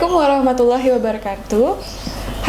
Assalamualaikum warahmatullahi wabarakatuh.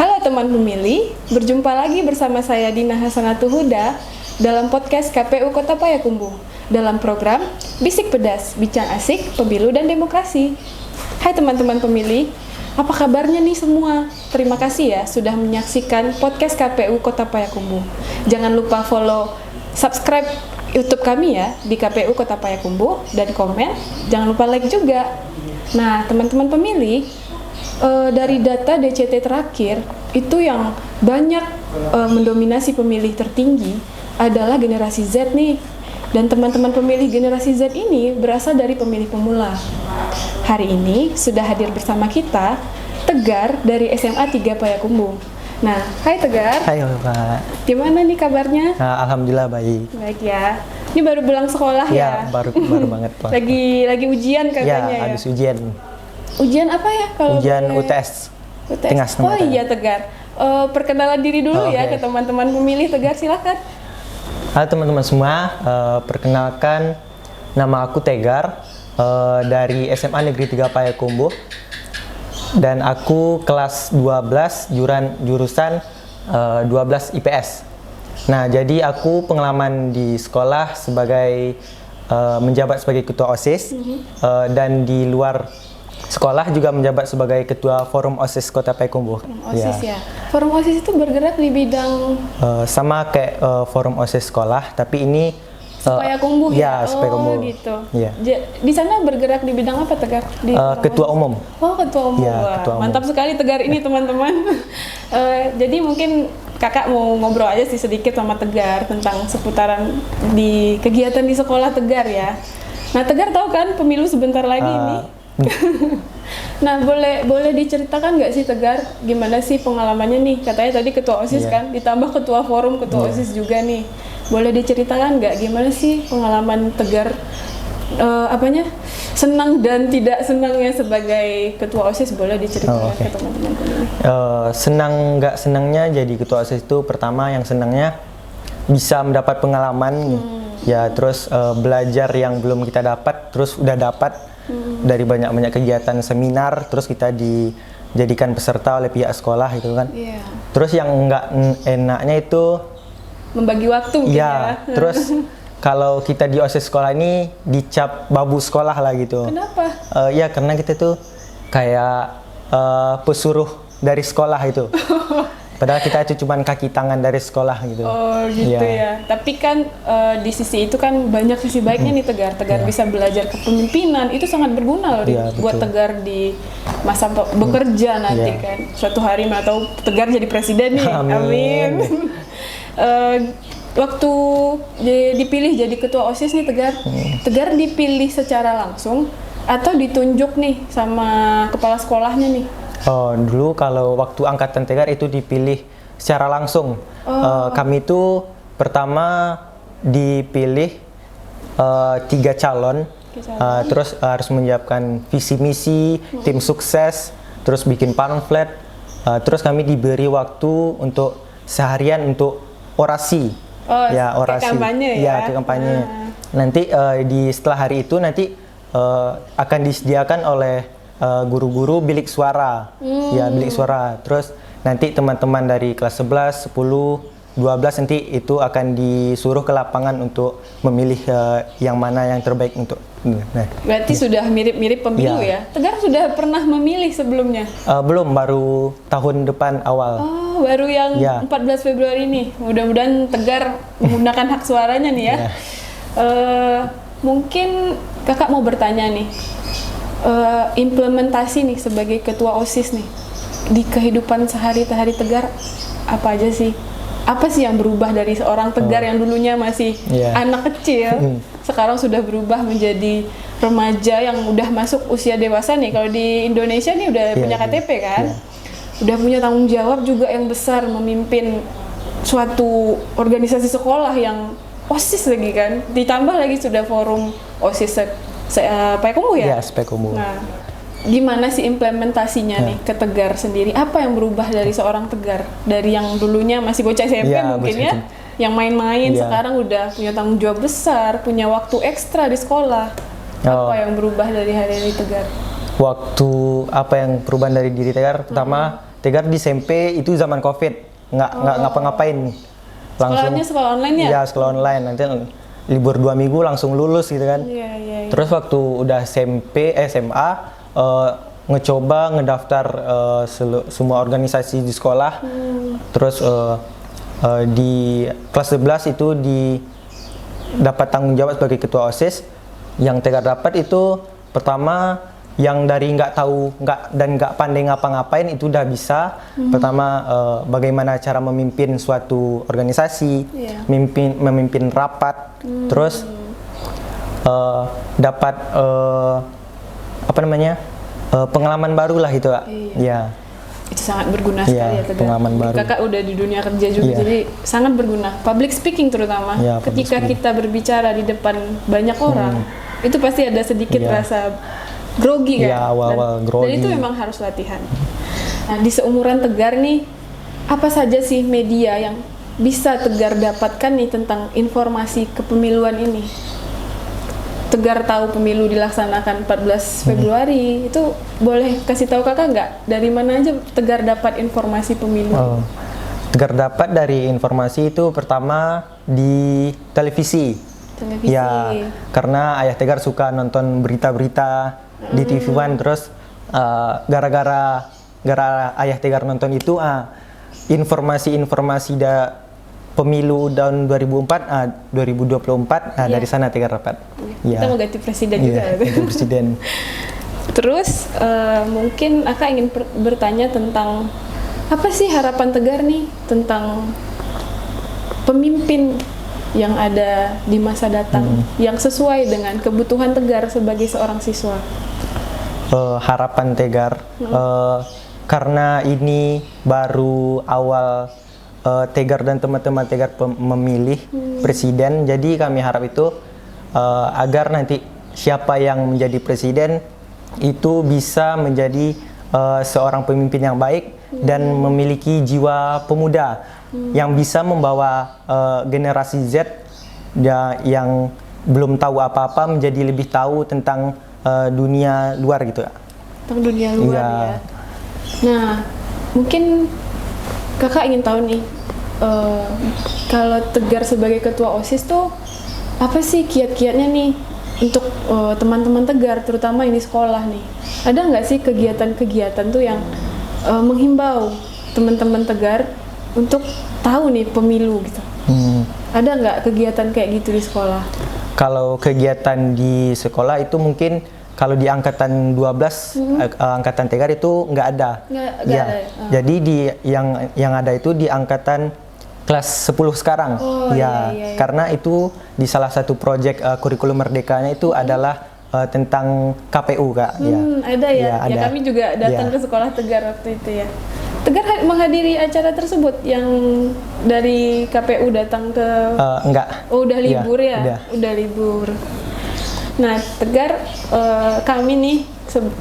Halo teman pemilih, berjumpa lagi bersama saya Dina Hasanatu Huda dalam podcast KPU Kota Payakumbuh dalam program Bisik Pedas, Bincang Asik, Pemilu dan Demokrasi. Hai teman-teman pemilih, apa kabarnya nih semua? Terima kasih ya sudah menyaksikan podcast KPU Kota Payakumbuh. Jangan lupa follow, subscribe YouTube kami ya di KPU Kota Payakumbuh dan komen. Jangan lupa like juga. Nah, teman-teman pemilih, dari data DCT terakhir itu yang banyak mendominasi pemilih tertinggi adalah generasi Z nih. Dan teman-teman pemilih generasi Z ini berasal dari pemilih pemula. Hari ini sudah hadir bersama kita Tegar dari SMA 3 Payakumbuh. Nah, hai Tegar. Hai Pak. Gimana nih kabarnya? Alhamdulillah baik. Baik ya. Ini baru pulang sekolah ya? Ya, baru banget Pak. lagi ujian katanya ya? Habis ujian. Ujian apa ya? Kalau ujian UTS. Tengah Oh iya Tegar. Perkenalan diri dulu ya ke teman-teman pemilih. Tegar, silakan. Halo teman-teman semua, perkenalkan nama aku Tegar dari SMA Negeri 3 Payakumbuh. Dan aku kelas 12 jurusan 12 IPS. Nah, jadi aku pengalaman di sekolah sebagai menjabat sebagai ketua OSIS dan di luar sekolah juga menjabat sebagai ketua Forum OSIS Kota Payakumbuh. OSIS ya. Forum OSIS itu bergerak di bidang sama kayak Forum OSIS sekolah, tapi ini Payakumbuh ya. Payakumbuh. Oh gitu. Ya. Di sana bergerak di bidang apa Tegar? Ketua umum. Oh, ketua umum. Ya, Wah, ketua umum. mantap sekali Tegar ini teman-teman. Jadi mungkin kakak mau ngobrol aja sih sedikit sama Tegar tentang seputaran di kegiatan di sekolah Tegar ya. Nah, Tegar tahu kan pemilu sebentar lagi ini. Nah, boleh diceritakan nggak sih Tegar gimana sih pengalamannya nih? Katanya tadi ketua OSIS kan, ditambah ketua forum, ketua OSIS juga nih. Boleh diceritakan nggak gimana sih pengalaman Tegar senang dan tidak senangnya sebagai ketua OSIS? Boleh diceritakan ke teman-teman pemilih. Senang nggak senangnya jadi ketua OSIS itu pertama yang senangnya bisa mendapat pengalaman ya, terus belajar yang belum kita dapat terus udah dapat dari banyak kegiatan seminar, terus kita dijadikan peserta oleh pihak sekolah gitu kan. Terus yang nggak enaknya itu membagi waktu ya. Terus kalau kita di OSIS sekolah ini dicap babu sekolah lah gitu. Kenapa? Ya karena kita tuh kayak pesuruh dari sekolah itu. Padahal kita itu cuma kaki tangan dari sekolah gitu. Oh gitu ya. Tapi kan di sisi itu kan banyak sisi baiknya nih Tegar. Tegar bisa belajar kepemimpinan, itu sangat berguna loh buat Tegar di masa bekerja nanti kan. Suatu hari atau Tegar jadi presiden nih. Amin. Waktu dipilih jadi ketua OSIS nih Tegar, Tegar dipilih secara langsung atau ditunjuk nih sama kepala sekolahnya nih? Dulu kalau waktu angkatan Tegar itu dipilih secara langsung. Kami itu pertama dipilih 3 calon, terus harus menyiapkan visi misi, tim sukses, terus bikin pamflet, terus kami diberi waktu untuk seharian untuk orasi. Orasi. Kampanye ya? Ke kampanye. Nanti setelah hari itu nanti akan disediakan oleh guru-guru bilik suara. Ya, bilik suara. Terus nanti teman-teman dari kelas 11, 10, 12 nanti itu akan disuruh ke lapangan untuk memilih yang mana yang terbaik untuk. Berarti sudah mirip-mirip pemilu ya? Tegar sudah pernah memilih sebelumnya? Belum, baru tahun depan awal. Baru yang 14 Februari nih. Mudah-mudahan Tegar menggunakan hak suaranya nih ya. Mungkin kakak mau bertanya nih, implementasi nih sebagai ketua OSIS nih di kehidupan sehari-hari Tegar apa aja sih? Apa sih yang berubah dari seorang Tegar yang dulunya masih anak kecil, sekarang sudah berubah menjadi remaja yang udah masuk usia dewasa nih. Kalau di Indonesia nih udah punya KTP kan? Udah punya tanggung jawab juga yang besar memimpin suatu organisasi sekolah yang OSIS lagi kan, ditambah lagi sudah forum OSIS Payakumbuh ya? Iya, Payakumbuh. Nah, gimana sih implementasinya nih ke Tegar sendiri? Apa yang berubah dari seorang Tegar dari yang dulunya masih bocah SMP mungkin ya, yang main-main sekarang udah punya tanggung jawab besar, punya waktu ekstra di sekolah. Apa yang berubah dari hari-hari Tegar? waktu apa yang perubahan dari diri Tegar, pertama Tegar di SMP itu zaman COVID, nggak ngapa-ngapain, Sekolahnya sekolah online ya? Iya, sekolah online. Nanti libur 2 minggu langsung lulus gitu kan. Iya. Terus waktu udah SMA, ngecoba ngedaftar semua organisasi di sekolah. Terus di kelas 11 itu dapat tanggung jawab sebagai ketua OSIS. Yang Tegar dapat itu pertama yang dari nggak pandai ngapa-ngapain itu udah bisa. Pertama bagaimana cara memimpin suatu organisasi, memimpin rapat, terus dapat pengalaman baru lah itu, Kak. Iya. Itu sangat berguna sekali ya, Tegar. Pengalaman baru. Kakak udah di dunia kerja juga, jadi sangat berguna. Public speaking terutama, ketika kita berbicara di depan banyak orang, itu pasti ada sedikit rasa grogi kan? Iya, awal-awal grogi. Dan itu memang harus latihan. Nah, di seumuran Tegar nih, apa saja sih media yang bisa Tegar dapatkan nih tentang informasi kepemiluan ini? Tegar tahu pemilu dilaksanakan 14 Februari, itu boleh kasih tahu kakak nggak? Dari mana aja Tegar dapat informasi pemilu? Tegar dapat dari informasi itu pertama di televisi. Ya, karena ayah Tegar suka nonton berita-berita di TV One, terus gara-gara ayah Tegar nonton itu informasi-informasi pemilu tahun 2024 dari sana Tegar dapat. Kita mau ganti presiden juga. Ganti presiden. Terus mungkin Aka ingin bertanya tentang apa sih harapan Tegar nih tentang pemimpin yang ada di masa datang yang sesuai dengan kebutuhan Tegar sebagai seorang siswa. Harapan Tegar karena ini baru awal Tegar dan teman-teman Tegar memilih presiden, jadi kami harap itu agar nanti siapa yang menjadi presiden itu bisa menjadi seorang pemimpin yang baik dan memiliki jiwa pemuda yang bisa membawa generasi Z yang belum tahu apa-apa menjadi lebih tahu tentang dunia luar gitu. Tentang dunia luar ya. Nah, mungkin kakak ingin tahu nih, kalau Tegar sebagai ketua OSIS tuh apa sih kiat-kiatnya nih untuk teman-teman Tegar, terutama ini sekolah nih? Ada nggak sih kegiatan-kegiatan tuh yang menghimbau teman-teman Tegar untuk tahu nih pemilu gitu? Ada nggak kegiatan kayak gitu di sekolah? Kalau kegiatan di sekolah itu mungkin kalau di angkatan 12 angkatan Tegar itu nggak ada. Nggak ada. Jadi yang ada itu di angkatan kelas 10 sekarang. Iya. Karena itu di salah satu proyek kurikulum merdekanya itu adalah tentang KPU, Kak. Ada ya. Ya kami juga datang ke sekolah Tegar waktu itu ya. Tegar menghadiri acara tersebut yang dari KPU datang ke enggak. Oh, udah libur ya? Udah libur. Nah, Tegar, kami nih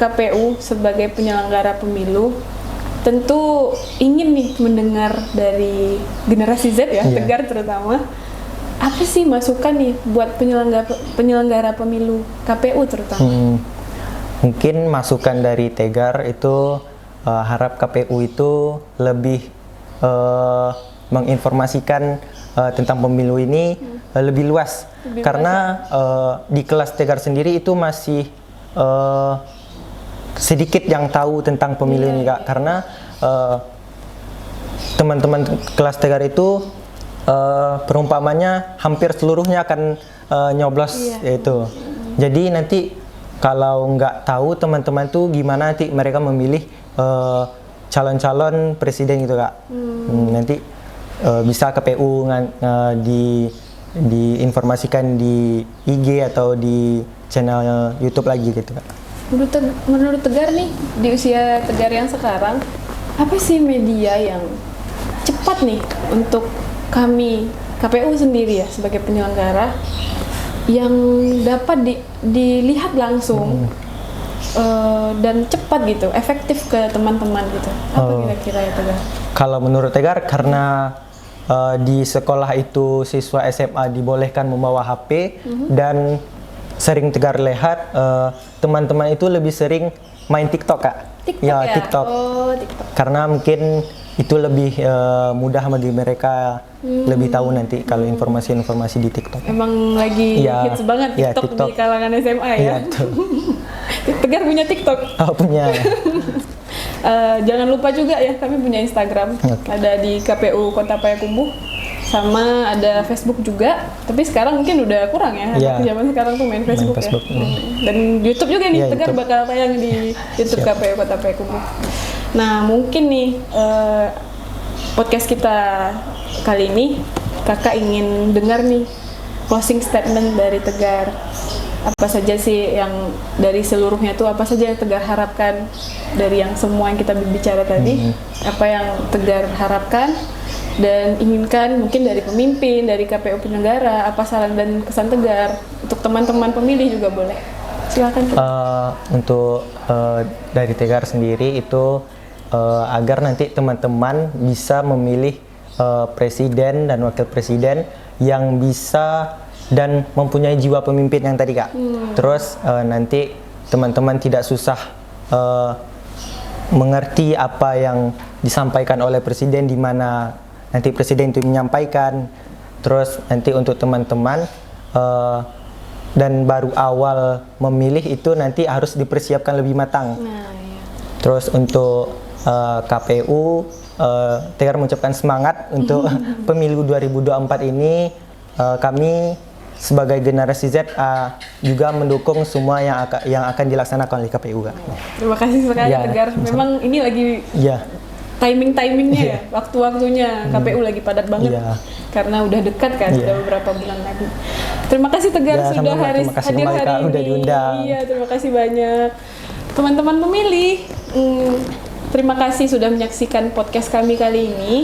KPU sebagai penyelenggara pemilu tentu ingin nih mendengar dari generasi Z ya, Tegar terutama, apa sih masukan nih buat penyelenggara pemilu KPU terutama? Mungkin masukan dari Tegar itu harap KPU itu lebih menginformasikan tentang pemilu ini lebih luas. Karena di kelas Tegar sendiri itu masih sedikit yang tahu tentang pemilu ini, Kak. Karena teman-teman kelas Tegar itu perumpamannya hampir seluruhnya akan nyoblos yaitu. Jadi nanti kalau nggak tahu teman-teman tuh gimana nanti mereka memilih calon-calon presiden gitu, Kak. Nanti bisa KPU diinformasikan di IG atau di channel YouTube lagi gitu, Kak. Menurut Tegar nih, di usia Tegar yang sekarang, apa sih media yang cepat nih untuk kami KPU sendiri ya sebagai penyelenggara yang dapat dilihat langsung dan cepat gitu, efektif ke teman-teman gitu? Apa kira-kira ya Tegar? Kalau menurut Tegar, karena di sekolah itu siswa SMA dibolehkan membawa HP dan sering Tegar lihat teman-teman itu lebih sering main TikTok Kak. TikTok ya? TikTok. Oh, TikTok. Karena mungkin itu lebih mudah bagi mereka lebih tahu nanti kalau informasi-informasi di TikTok. Emang lagi Iya. hits banget Iya, TikTok, TikTok. di kalangan SMA ya. Iya, betul. Tegar punya TikTok. Oh, punya. Jangan lupa juga ya, kami punya Instagram. Oke. Ada di KPU Kota Payakumbuh. Sama ada Facebook juga. Tapi sekarang mungkin udah kurang ya. Iya. Anak zaman sekarang tuh main Facebook, Facebook, ya. Dan YouTube juga nih, Iya, Tegar YouTube. bakal tayang di YouTube Siap. KPU Kota Payakumbuh. Nah, mungkin nih podcast kita kali ini kakak ingin dengar nih closing statement dari Tegar. Apa saja sih yang dari seluruhnya tuh, apa saja yang Tegar harapkan dari yang semua yang kita bicara tadi, apa yang Tegar harapkan dan inginkan mungkin dari pemimpin, dari KPU penyelenggara, apa saran dan kesan Tegar untuk teman-teman pemilih juga boleh. Silakan. Untuk dari Tegar sendiri itu agar nanti teman-teman bisa memilih presiden dan wakil presiden yang bisa dan mempunyai jiwa pemimpin yang tadi Kak. Terus nanti teman-teman tidak susah mengerti apa yang disampaikan oleh presiden, di mana nanti presiden itu menyampaikan. Terus nanti untuk teman-teman dan baru awal memilih itu nanti harus dipersiapkan lebih matang. Nah, ya. Terus untuk KPU, Tegar mengucapkan semangat untuk pemilu 2024 ini. Kami sebagai generasi Z juga mendukung semua yang akan dilaksanakan oleh KPU. Kak. Terima kasih sekali Ya, Tegar. Memang ini lagi Ya, timingnya ya, waktu-waktunya KPU lagi padat banget. Iya. Karena udah dekat kan, Iya. udah beberapa bulan lagi. Terima kasih Tegar Ya, sudah sama-sama. Terima kasih hadir kembali, hari Kak, ini. udah diundang. Iya, terima kasih banyak. Teman-teman pemilih, terima kasih sudah menyaksikan podcast kami kali ini.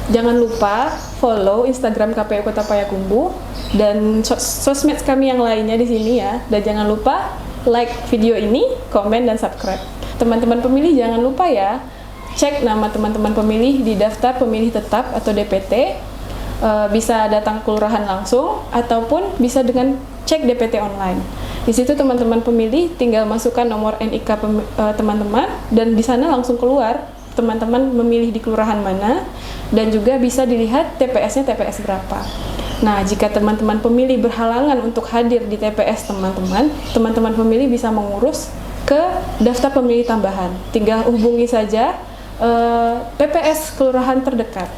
Jangan lupa follow Instagram KPU Kota Payakumbuh dan sosmed kami yang lainnya di sini ya. Dan jangan lupa like video ini, komen dan subscribe. Teman-teman pemilih jangan lupa ya, cek nama teman-teman pemilih di daftar pemilih tetap atau DPT. Bisa datang ke kelurahan langsung ataupun bisa dengan cek DPT online. Di situ teman-teman pemilih tinggal masukkan nomor NIK teman-teman dan di sana langsung keluar teman-teman memilih di kelurahan mana dan juga bisa dilihat TPS-nya TPS berapa. Nah, jika teman-teman pemilih berhalangan untuk hadir di TPS teman-teman pemilih bisa mengurus ke daftar pemilih tambahan. Tinggal hubungi saja PPS kelurahan terdekat.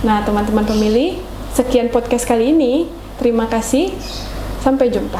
Nah, teman-teman pemilih, sekian podcast kali ini. Terima kasih. Sampai jumpa.